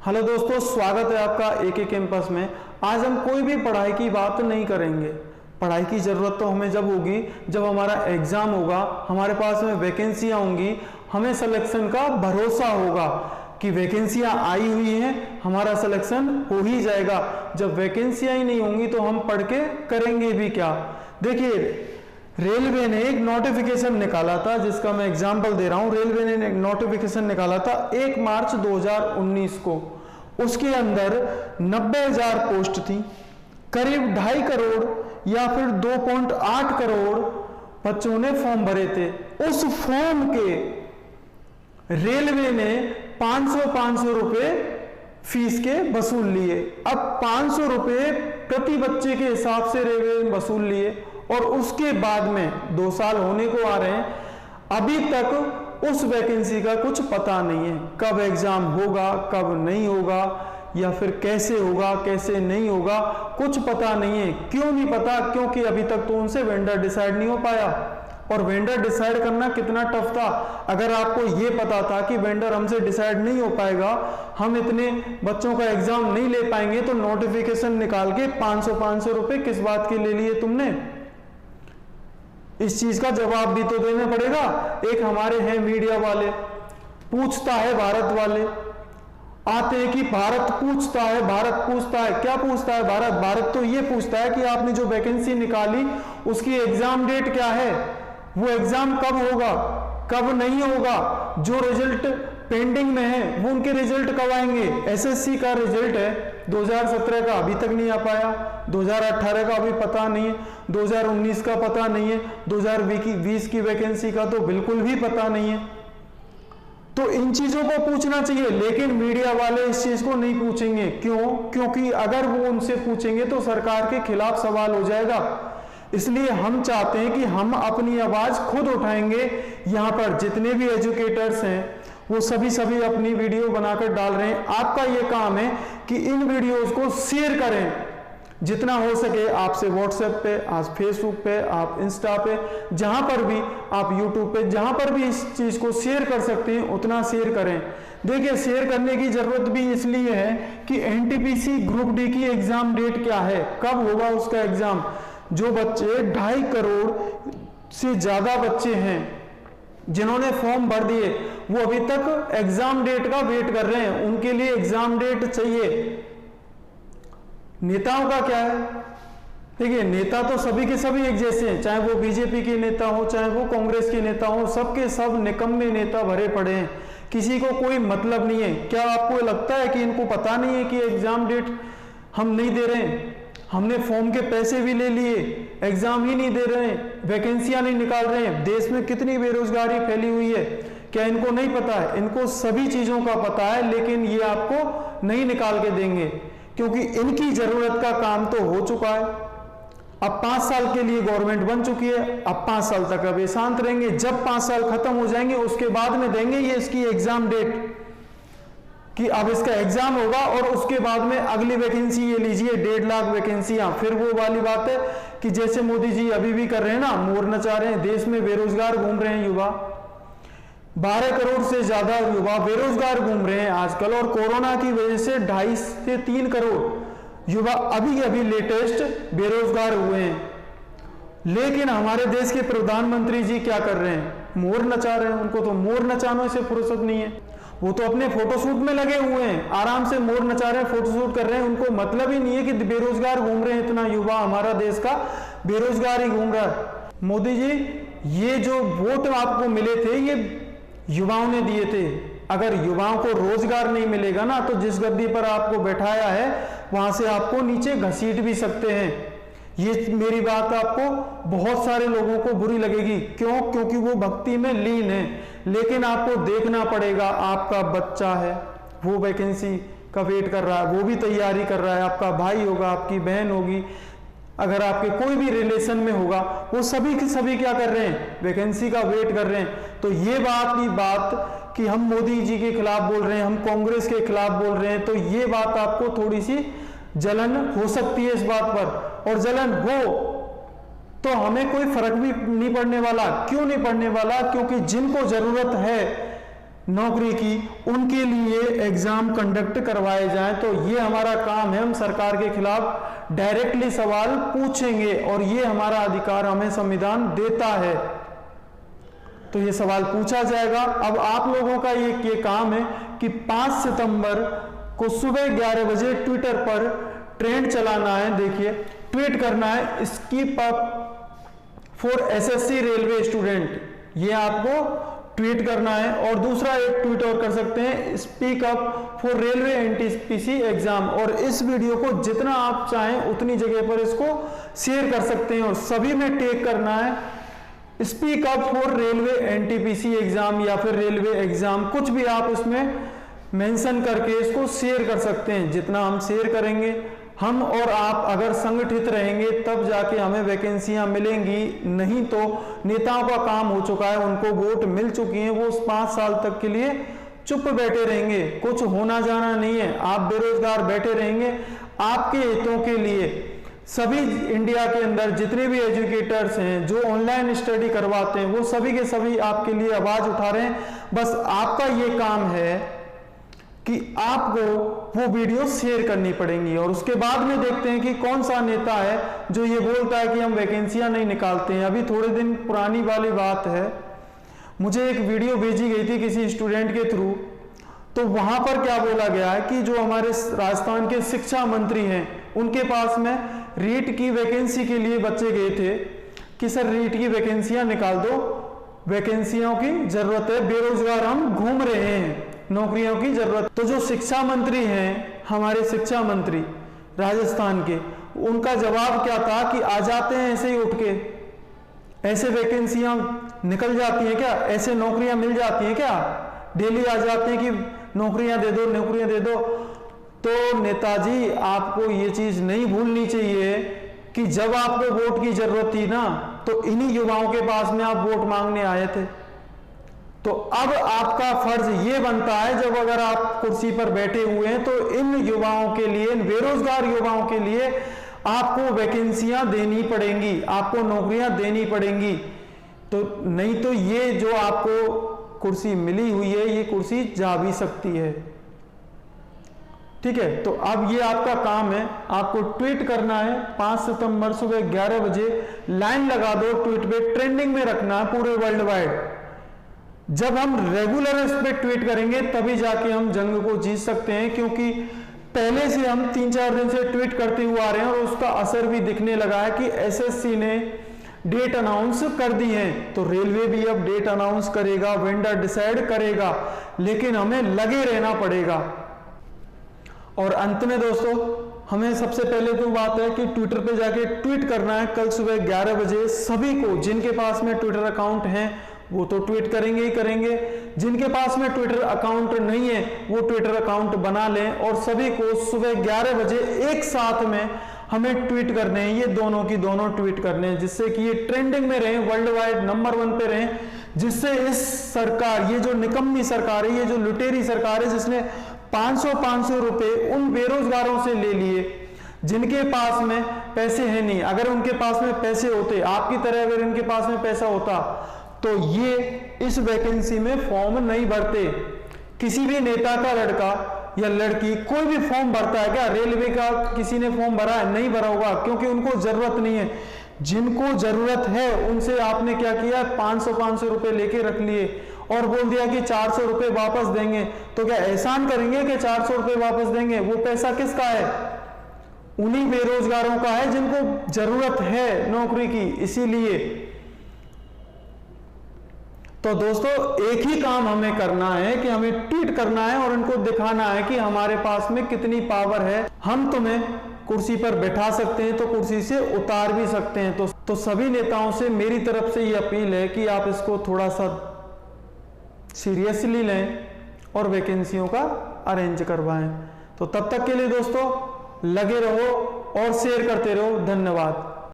Hello दोस्तों, स्वागत है आपका एके कैंपस में। आज हम कोई भी पढ़ाई की बात नहीं करेंगे। पढ़ाई की ज़रूरत तो हमें जब होगी जब हमारा एग्ज़ाम होगा, हमारे पास में वैकेंसियाँ होंगी, हमें सिलेक्शन का भरोसा होगा कि वैकेंसियाँ आई हुई हैं, हमारा सिलेक्शन हो ही जाएगा। जब वैकेंसियाँ ही नहीं होंगी तो हम पढ़ के करेंगे भी क्या। देखिए, रेलवे ने एक नोटिफिकेशन निकाला था, जिसका मैं एग्जांपल दे रहा हूं। रेलवे ने एक नोटिफिकेशन निकाला था 1 मार्च 2019 को। उसके अंदर 90,000 पोस्ट थी, करीब 2.5 करोड़ या फिर 2.8 करोड़ बच्चों ने फॉर्म भरे थे। उस फॉर्म के रेलवे ने 500 रुपए फीस के वसूल लिए। अब 500 रुपए प्रति बच्चे के हिसाब से रेलवे ने वसूल लिए और उसके बाद में 2 साल होने को आ रहे हैं, अभी तक उस वैकेंसी का कुछ पता नहीं है। कब एग्जाम होगा, कब नहीं होगा, या फिर कैसे होगा, कैसे नहीं होगा, कुछ पता नहीं है। क्यों नहीं पता? क्योंकि अभी तक तो उनसे वेंडर डिसाइड नहीं हो पाया। और वेंडर डिसाइड करना कितना टफ था। अगर आपको ये पता था कि वेंडर हमसे डिसाइड नहीं हो पाएगा, हम इतने बच्चों का एग्जाम नहीं ले पाएंगे, तो नोटिफिकेशन निकाल के 500 रुपए किस बात के ले लिए तुमने? इस चीज का जवाब भी तो देना पड़ेगा। एक हमारे हैं मीडिया वाले, पूछता है भारत वाले, आते हैं कि भारत पूछता है, भारत पूछता है। क्या पूछता है भारत तो ये पूछता है कि आपने जो वैकेंसी निकाली उसकी एग्जाम डेट क्या है, वो एग्जाम कब होगा, कब नहीं होगा, जो रिजल्ट पेंडिंग में है वो उनके रिजल्ट कब आएंगे। एसएससी का रिजल्ट है 2017 का, अभी तक नहीं आ पाया। 2018 का अभी पता नहीं है, 2019 का पता नहीं है, 2020 की वैकेंसी का तो बिल्कुल भी पता नहीं है। तो इन चीजों को पूछना चाहिए, लेकिन मीडिया वाले इस चीज को नहीं पूछेंगे। क्यों? क्योंकि अगर वो उनसे पूछेंगे तो सरकार के खिलाफ सवाल हो जाएगा। इसलिए हम चाहते हैं कि हम अपनी आवाज खुद उठाएंगे। यहाँ पर जितने भी एजुकेटर्स हैं वो सभी अपनी वीडियो बनाकर डाल रहे हैं। आपका ये काम है कि इन वीडियोस को शेयर करें जितना हो सके। आपसे व्हाट्सएप पे, आप फेसबुक पे, आप इंस्टा पे, जहां पर भी, आप यूट्यूब पे, जहां पर भी इस चीज को शेयर कर सकते हैं उतना शेयर करें। देखिए, शेयर करने की जरूरत भी इसलिए है कि एनटीपीसी ग्रुप डी की एग्जाम डेट क्या है, कब होगा उसका एग्जाम। जो बच्चे 2.5 करोड़ से ज्यादा बच्चे हैं जिन्होंने फॉर्म भर दिए, वो अभी तक एग्जाम डेट का वेट कर रहे हैं। उनके लिए एग्जाम डेट चाहिए। नेताओं का क्या है? देखिए, नेता तो सभी के सभी एक जैसे हैं, चाहे वो बीजेपी के नेता हो, चाहे वो कांग्रेस के नेता हो, सबके सब निकम्मे नेता भरे पड़े हैं। किसी को कोई मतलब नहीं है। क्या आपको लगता है कि इनको पता नहीं है कि एग्जाम डेट हम नहीं दे रहे हैं? हमने फॉर्म के पैसे भी ले लिए, एग्जाम ही नहीं दे रहे हैं, वैकेंसियां नहीं निकाल रहे हैं। देश में कितनी बेरोजगारी फैली हुई है, क्या इनको नहीं पता है? इनको सभी चीजों का पता है, लेकिन ये आपको नहीं निकाल के देंगे, क्योंकि इनकी जरूरत का काम तो हो चुका है। अब 5 साल के लिए गवर्नमेंट बन चुकी है। अब 5 साल तक अब ये शांत रहेंगे। जब 5 साल खत्म हो जाएंगे उसके बाद में देंगे ये इसकी एग्जाम डेट कि अब इसका एग्जाम होगा, और उसके बाद में अगली वैकेंसी ये लीजिए 1.5 लाख वैकेंसियां। फिर वो वाली बात है कि जैसे मोदी जी अभी भी कर रहे हैं ना, मोर नचा रहे हैं, देश में बेरोजगार घूम रहे हैं युवा। 12 करोड़ से ज्यादा युवा बेरोजगार घूम रहे हैं आजकल, और कोरोना की वजह से 2.5 से 3 करोड़ युवा अभी लेटेस्ट बेरोजगार हुए हैं। लेकिन हमारे देश के प्रधानमंत्री जी क्या कर रहे हैं? मोर नचा रहे हैं। उनको तो मोर नचाने से फुर्सत नहीं है, वो तो अपने फोटोशूट में लगे हुए हैं, आराम से मोर नचा रहे हैं, फोटोशूट कर रहे हैं। उनको मतलब ही नहीं है कि बेरोजगार घूम रहे हैं। इतना युवा हमारा देश का बेरोजगार ही घूम रहा है। मोदी जी, ये जो वोट आपको मिले थे ये युवाओं ने दिए थे। अगर युवाओं को रोजगार नहीं मिलेगा ना, तो जिस गद्दी पर आपको बैठाया है वहां से आपको नीचे घसीट भी सकते हैं। ये मेरी बात आपको बहुत सारे लोगों को बुरी लगेगी। क्यों? क्योंकि वो भक्ति में लीन है। लेकिन आपको देखना पड़ेगा, आपका बच्चा है वो वैकेंसी का वेट कर रहा है, वो भी तैयारी कर रहा है, आपका भाई होगा, आपकी बहन होगी, अगर आपके कोई भी रिलेशन में होगा, वो सभी के सभी क्या कर रहे हैं? वैकेंसी का वेट कर रहे हैं। तो ये बात कि हम मोदी जी के खिलाफ बोल रहे हैं, हम कांग्रेस के खिलाफ बोल रहे हैं, तो ये बात आपको थोड़ी सी जलन हो सकती है इस बात पर। और जलन हो तो हमें कोई फर्क भी नहीं पड़ने वाला। क्यों नहीं पड़ने वाला? क्योंकि जिनको जरूरत है नौकरी की, उनके लिए एग्जाम कंडक्ट करवाए जाएं। तो ये हमारा काम है, हम सरकार के खिलाफ डायरेक्टली सवाल पूछेंगे और ये हमारा अधिकार हमें संविधान देता है। तो ये सवाल पूछा जाएगा। अब आप लोगों का ये काम है कि 5 सितंबर को सुबह 11 बजे ट्विटर पर ट्रेंड चलाना है। देखिए, ट्वीट करना है skip up for SSC railway student, ये आपको ट्वीट करना है। और दूसरा एक ट्वीट और कर सकते हैं, speak up for railway NTPC exam. और इस वीडियो को जितना आप चाहें उतनी जगह पर इसको शेयर कर सकते हैं और सभी में टैग करना है speak up for railway NTPC exam या फिर रेलवे एग्जाम, कुछ भी आप उसमें मेंशन करके इसको शेयर कर सकते हैं। जितना हम शेयर करेंगे, हम और आप अगर संगठित रहेंगे तब जाके हमें वैकेंसियां मिलेंगी, नहीं तो नेताओं का काम हो चुका है, उनको वोट मिल चुकी हैं, वो 5 साल तक के लिए चुप बैठे रहेंगे, कुछ होना जाना नहीं है। आप बेरोजगार बैठे रहेंगे। आपके हितों के लिए सभी इंडिया के अंदर जितने भी एजुकेटर्स हैं जो ऑनलाइन स्टडी करवाते हैं, वो सभी के सभी आपके लिए आवाज उठा रहे हैं। बस आपका ये काम है कि आपको वो वीडियो शेयर करनी पड़ेंगी और उसके बाद में देखते हैं कि कौन सा नेता है जो ये बोलता है कि हम वैकेंसियां नहीं निकालते हैं। अभी थोड़े दिन पुरानी वाली बात है, मुझे एक वीडियो भेजी गई थी किसी स्टूडेंट के थ्रू, तो वहां पर क्या बोला गया है कि जो हमारे राजस्थान के शिक्षा मंत्री हैं, उनके पास में रीट की वैकेंसी के लिए बच्चे गए थे कि सर रीट की वैकेंसियां निकाल दो, वैकेंसियों की जरूरत है, बेरोजगार हम घूम रहे हैं, नौकरियों की जरूरत। तो जो शिक्षा मंत्री हैं, हमारे शिक्षा मंत्री राजस्थान के, उनका जवाब क्या था कि आ जाते हैं ऐसे ही उठ के, ऐसे वैकेंसियां निकल जाती हैं क्या, ऐसे नौकरियां मिल जाती हैं क्या, डेली आ जाते हैं कि नौकरियां दे दो, नौकरियां दे दो। तो नेताजी आपको ये चीज नहीं भूलनी चाहिए कि जब आपको वोट की जरूरत थी ना, तो इन्हीं युवाओं के पास में आप वोट मांगने आए थे। तो अब आपका फर्ज ये बनता है, जब अगर आप कुर्सी पर बैठे हुए हैं, तो इन युवाओं के लिए, इन बेरोजगार युवाओं के लिए आपको वैकेंसियां देनी पड़ेंगी, आपको नौकरियां देनी पड़ेंगी। तो नहीं तो ये जो आपको कुर्सी मिली हुई है, ये कुर्सी जा भी सकती है। ठीक है, तो अब ये आपका काम है, आपको ट्वीट करना है 5 सितंबर सुबह 11 बजे, लाइन लगा दो ट्वीट पे, ट्रेंडिंग में रखना है पूरे वर्ल्ड वाइड। जब हम रेगुलर इस पे ट्वीट करेंगे तभी जाके हम जंग को जीत सकते हैं, क्योंकि पहले से हम 3-4 दिन से ट्वीट करते हुए आ रहे हैं और उसका असर भी दिखने लगा है कि एसएससी ने डेट अनाउंस कर दी है। तो रेलवे भी अब डेट अनाउंस करेगा, वेंडर डिसाइड करेगा, लेकिन हमें लगे रहना पड़ेगा। और अंत में दोस्तों, हमें सबसे पहले तो बात है कि ट्विटर पे जाके ट्वीट करना है कल सुबह 11 बजे। सभी को, जिनके पास में ट्विटर अकाउंट है वो तो ट्वीट करेंगे ही करेंगे, जिनके पास में ट्विटर अकाउंट नहीं है वो ट्विटर अकाउंट बना लें और सभी को सुबह 11 बजे एक साथ में हमें ट्वीट करने हैं, ये दोनों की दोनों ट्वीट करने हैं, जिससे कि ये ट्रेंडिंग में रहें, वर्ल्ड वाइड नंबर 1 पे रहें, जिससे इस सरकार, ये जो निकम्मी सरकार है, ये जो लुटेरी सरकार है, जिसने 500 रुपए उन बेरोजगारों से ले लिए जिनके पास में पैसे हैं नहीं। अगर उनके पास में पैसे होते, आपकी तरह अगर इनके पास में पैसा होता, तो ये इस वैकेंसी में फॉर्म नहीं भरते। किसी भी नेता का लड़का या लड़की कोई भी फॉर्म भरता है क्या? रेलवे का किसी ने फॉर्म भरा है? नहीं भरा होगा, क्योंकि उनको जरूरत नहीं है। जिनको जरूरत है उनसे आपने क्या किया, 500 रुपए लेके रख लिए और बोल दिया कि 400 रुपए वापस देंगे। तो क्या एहसान करेंगे कि 400 रुपए वापस देंगे? वो पैसा किसका है? उन्हीं बेरोजगारों का है जिनको जरूरत है नौकरी की। इसीलिए तो दोस्तों, एक ही काम हमें करना है कि हमें ट्वीट करना है और उनको दिखाना है कि हमारे पास में कितनी पावर है। हम तुम्हें कुर्सी पर बैठा सकते हैं तो कुर्सी से उतार भी सकते हैं। तो सभी नेताओं से मेरी तरफ से ये अपील है कि आप इसको थोड़ा सा सीरियसली लें और वैकेंसियों का अरेंज करवाएं। तो तब तक के लिए दोस्तों लगे रहो और शेयर करते रहो। धन्यवाद।